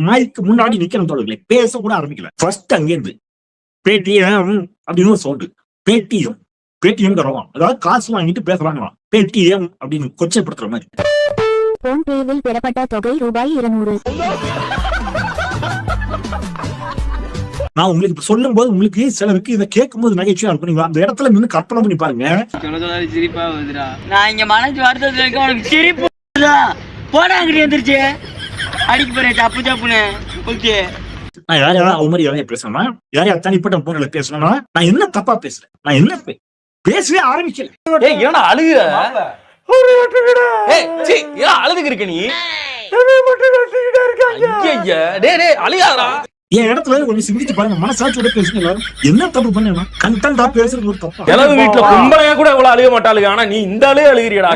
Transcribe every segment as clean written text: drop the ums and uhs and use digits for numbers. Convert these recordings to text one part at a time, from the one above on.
மைக்கு முன்னாடி நிக்கிற தோழர்களே, பேச கூட ஆரம்பிக்கல. ஃபர்ஸ்ட் அங்கேருந்து பேடிஎம் அப்படின்னு ஒரு சவுண்ட். பேடிஎம் பேடிஎம் தருவான், அதாவது காசு வாங்கிட்டு பேசுறாங்களாம். பேடிஎம் அப்படின்னு கொச்சைப்படுத்துற மாதிரி. போன்பேவில் பெறப்பட்ட தொகை ரூபாய் 200. நான் உங்களுக்கு இப்ப சொல்லும் போது உங்களுக்கு சிலருக்கு இதை கேட்கும் போது நகைச்சுவையா இருக்கும். நீங்க அந்த இடத்துல நின்று கற்பனை பண்ணி பாருங்க. சிரிப்பா வருதுடா. நான் இங்க மனசு வருத்தத்துல இருக்க, உனக்கு சிரிப்பு போடா அங்கிட்டு வந்துருச்சு அடிக்க போறேன் தப்பு தப்புன்னு. ஓகே, நான் யாரையாவது அது மாதிரி யாரையா பேசணும்னா, யாரையா தனிப்பட்ட முறையில பேசணும்னா, நான் என்ன தப்பா பேசுறேன்? நான் என்ன பேசவே ஆரம்பிக்கல. ஏன்னா அழுகுற அழுதுக்கு இருக்க நீ அழுகாதா? என் இடத்துல கொஞ்சம் சிந்திச்சு பாருங்க, மனசாட்சியோட பேசுங்க. என்ன தப்பு பண்ணா கண்டா பேசுறது ஒரு தப்பா? எலவு வீட்டுல பொம்பளையா கூட இவ்வளவு அழுக மாட்டாளுங்க, ஆனா நீ இந்த ஆளே அழுகிறியடா.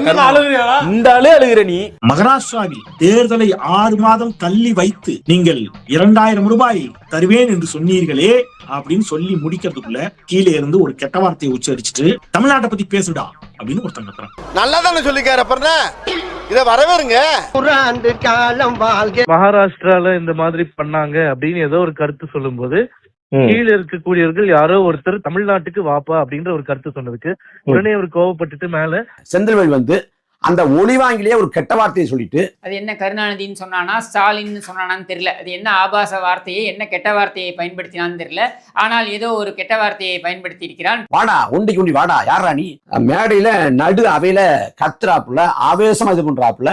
இந்த ஆளே அழுகிற நீ. மகாராஷ்டிராவில் தேர்தலை 6 மாதம் தள்ளி வைத்து நீங்கள் 2000 ரூபாய் தருவேன் என்று சொன்னீர்களே அப்படின்னு சொல்லி முடிக்கிறதுக்குள்ள கீழே இருந்து ஒரு கெட்ட வார்த்தையை உச்சரிச்சுட்டு தமிழ்நாட்டை பத்தி பேசுடா அப்படின்னு ஒருத்தங்க நல்லாதானே சொல்லிக்காரு. அப்புறம் இத வரவேறுங்க. மகாராஷ்டிரால இந்த மாதிரி பண்ணாங்க அப்படின்னு ஏதோ ஒரு கருத்து சொல்லும் போது கீழே இருக்கக்கூடியவர்கள் யாரோ ஒருத்தர் தமிழ்நாட்டுக்கு வாப்பா அப்படின்ற ஒரு கருத்து சொன்னதுக்கு உடனே அவர் கோவப்பட்டுட்டு மேல செந்தில்வேல் வந்து அந்த ஒளிவாங்கிலேயே ஒரு கெட்ட வார்த்தையை சொல்லிட்டு, அது என்ன கருணாநிதினு சொன்னானா ஸ்டாலின் சொன்னானான்னு தெரியல. அது என்ன ஆபாச வார்த்தையை என்ன கெட்ட வார்த்தையை பயன்படுத்தினான்னு தெரியல. ஆனால் ஏதோ ஒரு கெட்ட வார்த்தையை பயன்படுத்தி இருக்கிறான். வாடா ஒண்டி குண்டி வாடா யாரா நீ, மேடையில நடு அவையில கத்துறாப்புல ஆவேசமா இது பண்றாப்புல,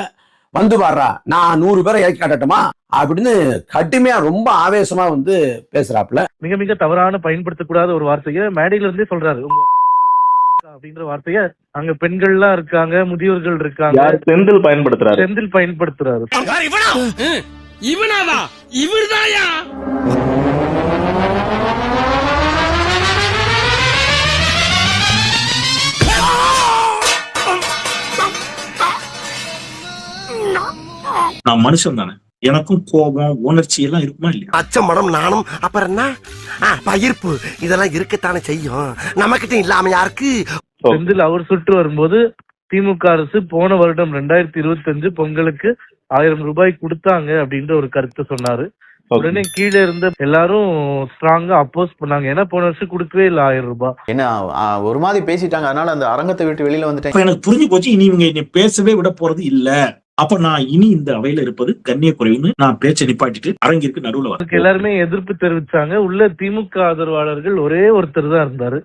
வந்து பாடுறா நான் 100 பேரை இறக்கி காட்டட்டுமா அப்படின்னு கடுமையா ரொம்ப ஆவேசமா வந்து பேசுறாப்புல. மிக மிக தவறான பயன்படுத்தக்கூடாத ஒரு வார்த்தையை மேடையில இருந்தே சொல்றாரு. அப்படின்ற வார்த்தைய அங்க பெண்கள்லாம் இருக்காங்க, முதியோர்கள் இருக்காங்க. செந்தில் பயன்படுத்துறாரு. செந்தில் பயன்படுத்துறாரு. இவனாவா இவர்தாயா? நான் மனுஷன் தானே, எனக்கும் கோபம் உணர்ச்சி எல்லாம் இருக்குமா இல்லையா? அச்சம் மடம் நானும் அப்புறம் என்ன பயிர்ப்பு இதெல்லாம் இருக்கத்தானே செய்யும். நம்மகிட்ட இல்லாம யாருக்கு? செந்தில் அவர் சுற்று வரும்போது திமுக அரசு போன வருடம் 2025 பொங்கலுக்கு 1000 ரூபாய் கொடுத்தாங்க அப்படின்ற ஒரு கருத்து சொன்னாரு. உடனே கீழே இருந்த எல்லாரும் ஸ்ட்ராங்கா அப்போஸ் பண்ணாங்க. ஏன்னா போன வருஷம் கொடுக்கவே இல்லை 1000 ரூபாய். ஏன்னா ஒரு மாதிரி பேசிட்டாங்க, அதனால அந்த அரங்கத்தை விட்டு வெளியில வந்துட்டேன். எனக்கு புரிஞ்சு போச்சு, இனி இவங்க என்னை பேசவே விட போறது இல்ல. அப்ப நான் இனி இந்த அவையில இருப்பது கண்ணிய குறைவுன்னு நான் பேச்சை நிப்பாட்டிட்டு அரங்கிற்கு நடுவுல அதுக்கு எல்லாருமே எதிர்ப்பு தெரிவிச்சாங்க. உள்ள திமுக ஆதரவாளர்கள் ஒரே ஒருத்தர் தான் இருந்தாரு.